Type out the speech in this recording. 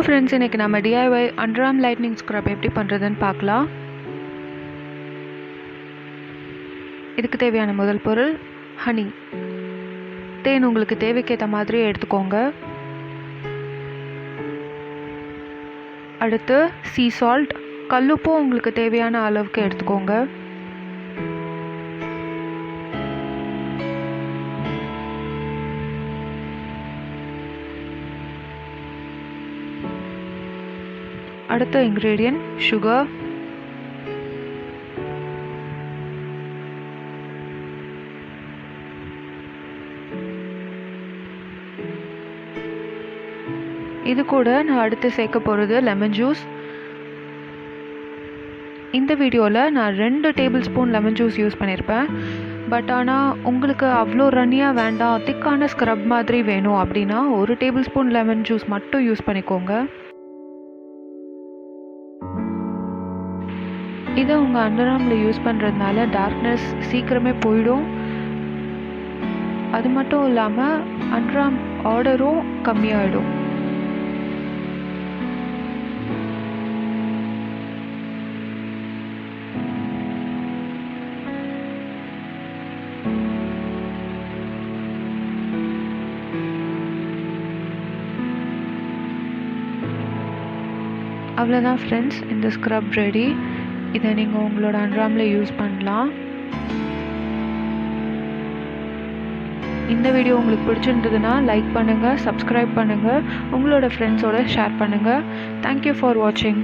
Friends, இன்றைக்கி நம்ம DIY underarm lightening scrub எப்படி பண்ணுறதுன்னு பார்க்கலாம். இதுக்கு தேவையான முதல் பொருள் ஹனி. தேன் உங்களுக்கு தேவைக்கேற்ற மாதிரி எடுத்துக்கோங்க. அடுத்து சீ சால்ட், கல்லுப்பும் உங்களுக்கு தேவையான அளவுக்கு எடுத்துக்கோங்க. அடுத்த இன்க்ரீடியன்ட் சுகர், இது கூட நான் அடுத்து சேர்க்க போகிறது லெமன் ஜூஸ். இந்த வீடியோவில் நான் 2 table spoon lemon juice use பண்ணியிருப்பேன். பட் ஆனால் உங்களுக்கு அவ்வளோ ரன்னியாக வேண்டாம், திக்கான ஸ்க்ரப் மாதிரி வேணும் அப்படின்னா 1 டேபிள் ஸ்பூன் லெமன் ஜூஸ் மட்டும் யூஸ் பண்ணிக்கோங்க. இதை உங்கள் அண்டர்ஆர்மில் யூஸ் பண்ணுறதுனால டார்க்னஸ் சீக்கிரமே போயிடும். அது மட்டும் இல்லாமல் அண்டர்ஆர்ம் ஆர்டரும் கம்மியாகிடும். அவ்வளோதான் ஃப்ரெண்ட்ஸ், இந்த ஸ்க்ரப் ரெடி. இதை நீங்கள் உங்களோட அண்டர்ஆர்மில் யூஸ் பண்ணலாம். இந்த வீடியோ உங்களுக்கு பிடிச்சிருந்ததுன்னா லைக் பண்ணுங்கள், சப்ஸ்கிரைப் பண்ணுங்கள், உங்களோட ஃப்ரெண்ட்ஸோட ஷேர் பண்ணுங்கள். தேங்க்யூ ஃபார் வாட்சிங்.